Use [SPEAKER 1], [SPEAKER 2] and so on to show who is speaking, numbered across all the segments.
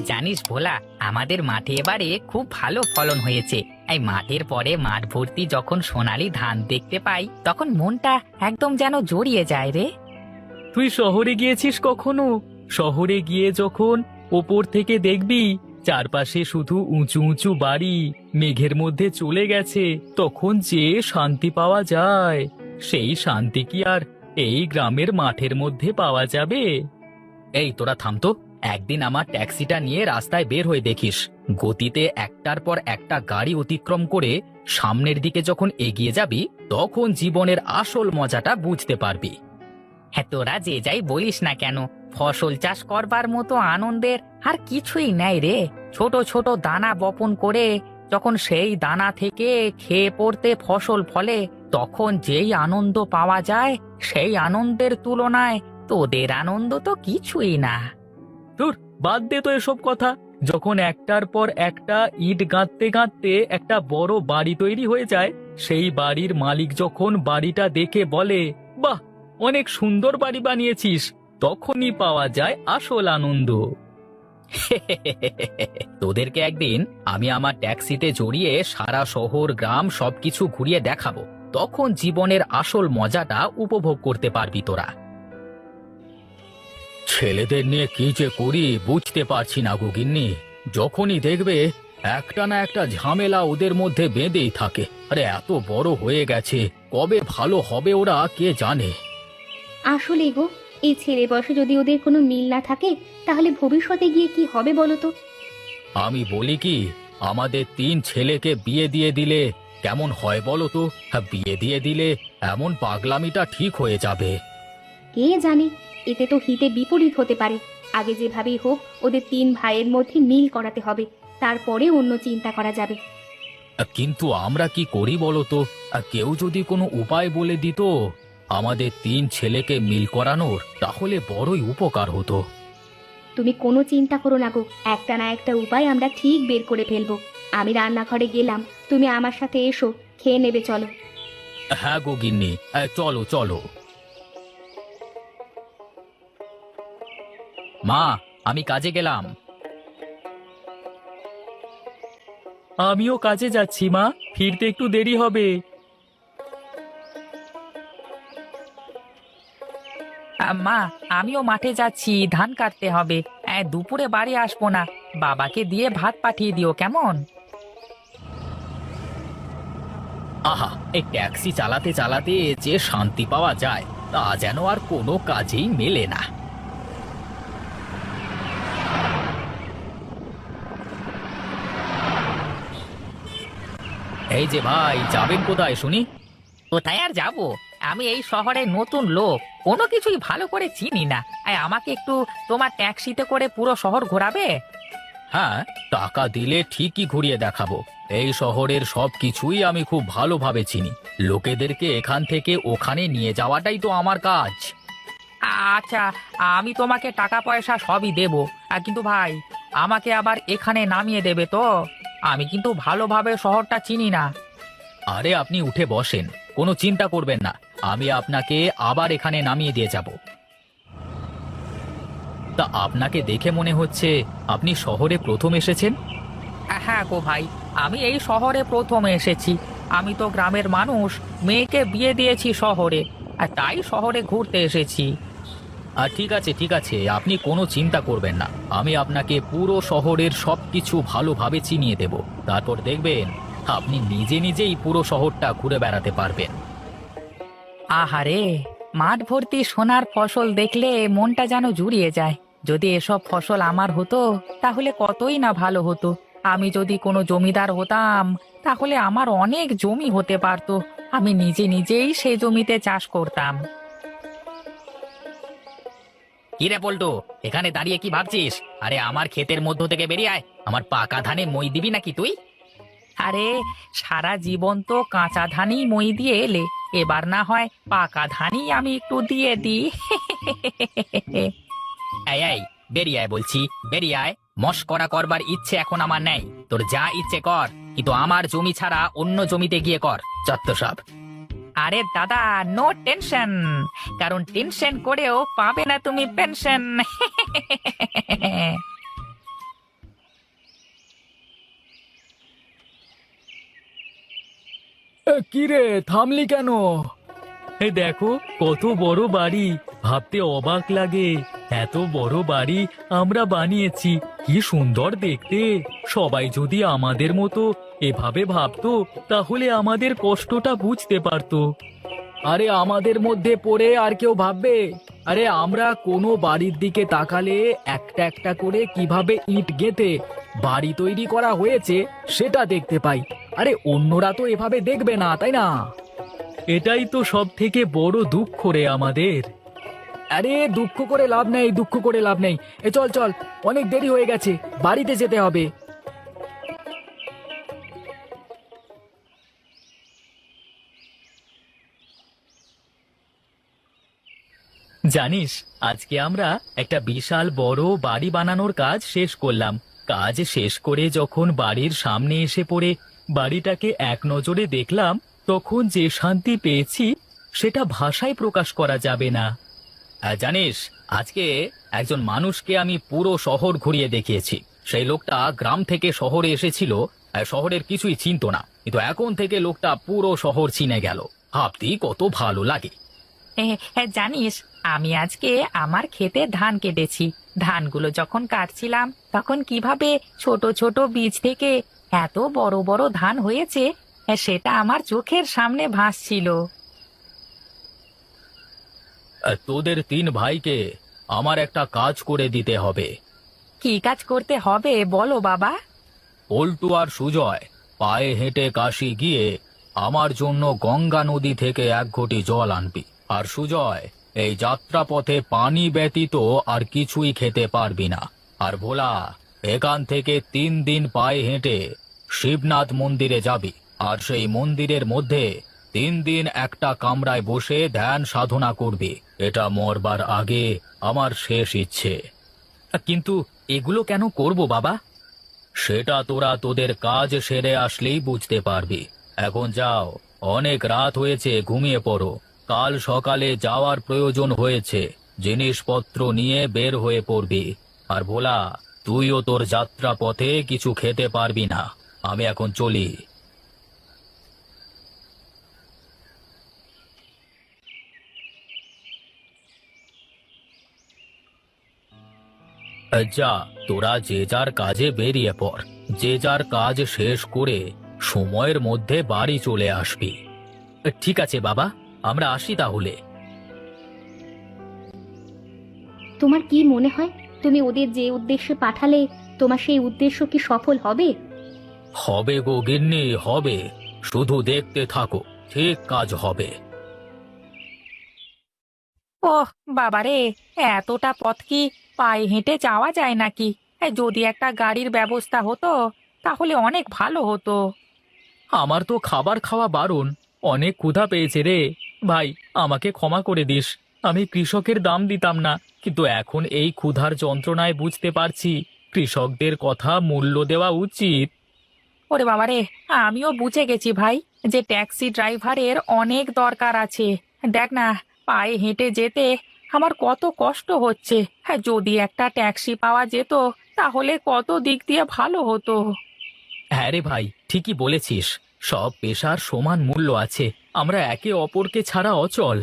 [SPEAKER 1] জানিস ভোলা, আমাদের মাঠে এবারে খুব ভালো ফলন হয়েছে। এই মাঠের পরে মাঠ ভর্তি যখন সোনালী ধান দেখতে পাই তখন মনটা একদম যেন জড়িয়ে যায় রে।
[SPEAKER 2] তুই শহরে গিয়েছিস কখনো? শহরে গিয়ে যখন ওপর থেকে দেখবি চারপাশে শুধু উঁচু উঁচু বাড়ি মেঘের মধ্যে চলে গেছে, তখন যে শান্তি পাওয়া যায়, সেই শান্তি কি আর এই গ্রামের মাঠের মধ্যে পাওয়া যাবে?
[SPEAKER 1] এই তোরা থামতো, একদিন আমার ট্যাক্সিটা নিয়ে রাস্তায় বের হয়ে দেখিস, গতিতে একটার পর একটা গাড়ি অতিক্রম করে সামনের দিকে যখন এগিয়ে যাবি তখন জীবনের আসল মজাটা বুঝতে পারবি। হ্যাঁ, তোরা যে যাই বলিস না কেন, ফসল চাষ করবার মতো আনন্দের আর কিছুই নাই রে। ছোট ছোট দানা বপন করে যখন সেই দানা থেকে খেয়ে পড়তে ফসল ফলে তখন যেই আনন্দ পাওয়া যায়, সেই আনন্দের তুলনায় তোদের আনন্দ তো কিছুই না।
[SPEAKER 2] ধুর, বাদ দে তো এসব কথা। যখন একটার পর একটা ইট গাঁথতে গাঁথতে একটা বড় বাড়ি তৈরি হয়ে যায়, সেই বাড়ির মালিক যখন বাড়িটা দেখে বলে, বাহ, অনেক সুন্দর বাড়ি বানিয়েছিস, তখনই পাওয়া যায় আসল আনন্দ।
[SPEAKER 1] তোদেরকে একদিন আমি আমার ট্যাক্সিতে জড়িয়ে সারা শহর গ্রাম সবকিছু ঘুরিয়ে দেখাবো, তখন জীবনের আসল মজাটা উপভোগ করতে পারবি তোরা। ছেলেদের নিয়ে কি যে করি বুঝতে পারছি না গো গিন্নি। যখনই দেখবে একটা না একটা ঝামেলা ওদের মধ্যে বেঁধেই থাকে। আরে এত বড় হয়ে গেছে, কবে ভালো হবে ওরা কে জানে।
[SPEAKER 3] আসলে গো, এই ছেলে বয়সে যদি ওদের কোনো মিল না থাকে তাহলে ভবিষ্যতে গিয়ে কি হবে বলো তো?
[SPEAKER 1] আমি বলি কি, আমাদের 3 ছেলেকে বিয়ে দিয়ে দিলে কেমন হয় বলো তো? বিয়ে দিয়ে দিলে এমন পাগলামিটা ঠিক হয়ে যাবে।
[SPEAKER 3] কে জানে, এতে তো হিতে বিপরীত হতে পারে। আগে যেভাবেই হোক ওদের 3 ভাইয়ের মধ্যে মিল করাতে হবে, তারপরে অন্য চিন্তা করা যাবে।
[SPEAKER 1] কিন্তু আমরা কি করি বলো তো? কেউ যদি কোনো উপায় বলে দিত আমাদের 3 ছেলেকে মিল করানোর, তাহলে বড়ই উপকার হতো।
[SPEAKER 3] তুমি কোনো চিন্তা করো না গো, একটা না একটা উপায় আমরা ঠিক বের করে ফেলবো। আমি রান্নাঘরে গেলাম, তুমি আমার সাথে এসো, খেয়ে নেবে চলো।
[SPEAKER 1] হ্যাঁ গো গিন্নি, চলো চলো। মা, আমি কাজে গেলাম।
[SPEAKER 2] আমিও কাজে যাচ্ছি মা, ফিরতে একটু দেরি হবে।
[SPEAKER 1] মা, আমিও মাঠে যাচ্ছি, ধান কাটতে হবে। দুপুরে বাড়ি আসবো না, বাবাকে দিয়ে ভাত পাঠিয়ে দিও কেমন? আহা, এই ট্যাক্সি চালাতে চালাতে যে শান্তি পাওয়া যায় তা যেন আর কোনো কাজেই মেলে না। এই যে ভাই, যাবেন কোথায় শুনি? কোথায় আর যাব, আমি এই শহরে নতুন লোক, কোনো কিছুই ভালো করে চিনি না। আমাকে একটু তোমার ট্যাক্সিতে করে পুরো শহর ঘোরাবে? হ্যাঁ, টাকা দিলে ঠিকই ঘুরিয়ে দেখাবো। এই শহরের সব কিছুই আমি খুব ভালোভাবে চিনি। লোকেদেরকে এখান থেকে ওখানে নিয়ে যাওয়াটাই তো আমার কাজ। আচ্ছা, আমি তোমাকে টাকা পয়সা সবই দেব, কিন্তু ভাই আমাকে আবার এখানে নামিয়ে দেবে তো? আমি কিন্তু ভালোভাবে শহরটা চিনি না। আরে আপনি উঠে বসেন, কোনো চিন্তা করবেন না, আমি আপনাকে আবার এখানে নামিয়ে দিয়ে যাব। তা আপনাকে দেখে মনে হচ্ছে আপনি শহরে প্রথম এসেছেন? হ্যাঁ গো ভাই, আমি এই শহরে প্রথম এসেছি। আমি তো গ্রামের মানুষ, মেয়েকে বিয়ে দিয়েছি শহরে, আর তাই শহরে ঘুরতে এসেছি। আর ঠিক আছে ঠিক আছে, আপনি কোনো চিন্তা করবেন না, আমি আপনাকে পুরো শহরের সবকিছু ভালোভাবে চিনিয়ে দেব। তারপর দেখবেন আপনি নিজে নিজেই পুরো শহরটা ঘুরে বেড়াতে পারবেন। আহারে, মাঠ ভর্তি সোনার ফসল দেখলে মনটা যেন জুড়িয়ে যায়। যদি এসব ফসল আমার হতো তাহলে কতই না ভালো হতো। আমি যদি কোনো জমিদার হতাম তাহলে আমার অনেক জমি হতে পারতো, আমি নিজে নিজেই সেই জমিতে চাষ করতাম। কিরে পল্টু, এখানে দাঁড়িয়ে কি ভাবছিস? আরে আমার ক্ষেতের মধ্য থেকে বেরিয়ে আয়, আমার পাকা ধানে মই দিবি নাকি তুই? আরে সারা জীবন তো কাঁচা ধানই মই দিয়ে এলে, এবার না হয় পাকা ধানই আমি একটু দিয়ে দিই। এই এই, বেরিয়ে আয় বলছি, বেরিয়ে আয়। মশকরা করবার ইচ্ছে এখন আমার নেই, তোর যা ইচ্ছে কর, কিন্তু আমার জমি ছাড়া অন্য জমিতে গিয়ে কর যত সব। আরে দাদা, নো টেনশন, কারণ টেনশন করেও পাবে না তুমি পেনশন।
[SPEAKER 2] কি রে, থামলি কেন? এই দেখো কত বড় বাড়ি, ভাবতে অবাক লাগে। এত বড় বাড়ি আমরা বানিয়েছি, কি সুন্দর দেখতে। সবাই যদি আমাদের মতো এভাবে ভাবতো তাহলে আমাদের কষ্টটা বুঝতে পারতো। আরে আমাদের মধ্যে পড়ে আর কেউ ভাববে? আরে আমরা কোনো বাড়ির দিকে তাকালে একটা একটা করে কিভাবে ইট গেঁথে বাড়ি তৈরি করা হয়েছে সেটা দেখতে পাই। আরে অন্যরা তো এভাবে দেখবে না, তাই না? এটাই তো সব থেকে বড় দুঃখ রে আমাদের। আরে দুঃখ করে লাভ নেই, দুঃখ করে লাভ নেই। চল চল, অনেক দেরি হয়ে গেছে, বাড়িতে যেতে হবে। জানিস, আজকে আমরা একটা বিশাল বড় বাড়ি বানানোর কাজ শেষ করলাম। কাজ শেষ করে যখন বাড়ির সামনে এসে পড়ে বাড়িটাকে এক নজরে দেখলাম, তখন যে শান্তি পেয়েছি সেটা ভাষায় প্রকাশ করা যাবে না। জানিস, আজকে একজন মানুষকে আমি পুরো শহর ঘুরিয়ে দেখিয়েছি। সেই লোকটা গ্রাম থেকে শহরে এসেছিল, শহরের কিছুই চিনতো না, কিন্তু এখন থেকে লোকটা পুরো শহর চিনে গেল। ভাবতেই কত ভালো লাগে।
[SPEAKER 1] জানিস, আমি আজকে আমার ক্ষেতে ধান কেটেছি। ধানগুলো যখন কাটছিলাম তখন কিভাবে ছোট ছোট বীজ থেকে এত বড় বড় ধান হয়েছে সেটা আমার চোখের সামনে ভাসছিল।
[SPEAKER 2] তোদের 3 ভাইকে আমার একটা কাজ করে দিতে হবে।
[SPEAKER 1] কি কাজ করতে হবে বলো বাবা?
[SPEAKER 2] পল্টু আর সুজয় পায়ে হেঁটে কাশি গিয়ে আমার জন্য গঙ্গা নদী থেকে 1 ঘটি জল আনবি। আর সুজয়, এই যাত্রাপথে পানি ব্যতীত আর কিছুই খেতে পারবি না। আর ভোলা, এখান থেকে 3 দিন পায়ে হেঁটে শিবনাথ মন্দিরে যাবি। আর সেই মন্দিরের মধ্যে 3 দিন একটা কামরায় বসে ধ্যান সাধনা করবি। এটা মরবার আগে আমার শেষ ইচ্ছে। কিন্তু এগুলো কেন করব বাবা? সেটা তোরা তোদের কাজ সেরে আসলেই বুঝতে পারবি। এখন যাও, অনেক রাত হয়েছে, ঘুমিয়ে পড়ো। কাল সকালে যাওয়ার প্রয়োজন হয়েছে, জিনিসপত্র নিয়ে বের হয়ে পড়বি। আর ভোলা, তুইও তোর যাত্রা পথে কিছু খেতে পারবি না। আমি এখন চলি। যা, তোরা যে যার কাজে বেরিয়ে পড়। যে যার কাজ শেষ করে সময়ের মধ্যে বাড়ি চলে আসবি। ঠিক আছে বাবা, আমরা আসি তাহলে।
[SPEAKER 3] তোমার কি মনে হয়, তুমি ওদের যে উদ্দেশ্যে পাঠালে তোমার সেই উদ্দেশ্য কি সফল হবে?
[SPEAKER 2] হবে গো গিন্নি, হবে। শুধু দেখতে থাকো, ঠিক কাজ হবে।
[SPEAKER 1] ওহ বাবারে, এতটা পথ কি পায়ে হেঁটে যাওয়া যায় নাকি? যদি একটা গাড়ির ব্যবস্থা হতো তাহলে অনেক ভালো হতো।
[SPEAKER 2] আমার তো খাবার খাওয়া বারণ, অনেক ক্ষুধা পেয়েছে রে। ভাই, আমাকে ক্ষমা করে দিস। আমি কৃষকের দাম দিতাম না, কিন্তু এখন এই ক্ষুধার যন্ত্রণায় বুঝতে পারছি কৃষকদের কথা মূল্য দেওয়া উচিত।
[SPEAKER 1] ওরে বাবারে, আমিও বুঝে গেছি ভাই যে ট্যাক্সি ড্রাইভারের অনেক দরকার আছে। দেখ না, পায়ে হেঁটে যেতে আমার কত কষ্ট হচ্ছে। যদি একটা ট্যাক্সি পাওয়া যেত তাহলে কত দিক দিয়ে ভালো হতো।
[SPEAKER 2] হ্যাঁ রে ভাই, ঠিকই বলেছিস। সব পেশার সমান মূল্য আছে, আমরা একে অপরকে ছাড়া অচল।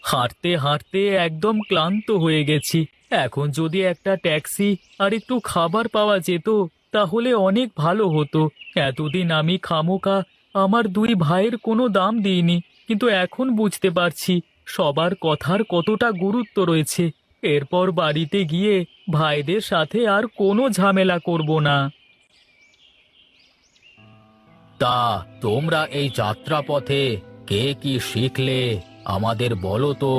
[SPEAKER 2] হাঁটতে হাঁটতে একদম ক্লান্ত হয়ে গেছি। এখন যদি একটা ট্যাক্সি আর একটু খাবার পাওয়া যেত তাহলে অনেক ভালো হতো। এতদিন আমি খামোকা আমার 2 ভাইয়ের কোনো দাম দিইনি, কিন্তু এখন বুঝতে পারছি সবার কথার কতটা গুরুত্ব রয়েছে। এরপর বাড়িতে গিয়ে ভাইদের সাথে আর কোনো ঝামেলা করব না। তা তোমরা এই যাত্রাপথে কে কি শিখলে আমাদের বলো তো।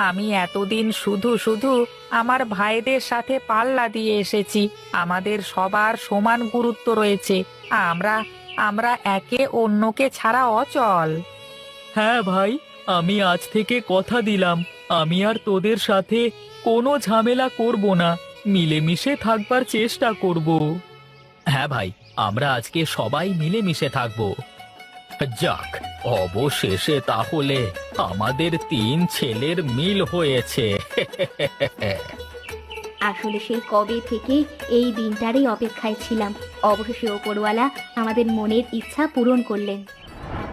[SPEAKER 1] আমি এতদিন শুধু শুধু আমার ভাইদের সাথে পাল্লা দিয়ে এসেছি। আমাদের সবার সমান গুরুত্ব রয়েছে। আমরা আমরা একে অন্যকে ছাড়া অচল।
[SPEAKER 2] হ্যাঁ ভাই, আমি আজ থেকে কথা দিলাম, আমি আর তোদের সাথে কোনো ঝামেলা করব না, মিলেমিশে থাকবার চেষ্টা করব। হ্যাঁ ভাই, আমরা আজকে সবাই মিলেমিশে থাকব। যাক, অবশেষে তাহলে আমাদের 3 ছেলের মিল হয়েছে।
[SPEAKER 3] আসলে সেই কবে থেকে এই দিনটারই অপেক্ষায় ছিলাম। অবশেষে ওপরওয়ালা আমাদের মনের ইচ্ছা পূরণ করলেন।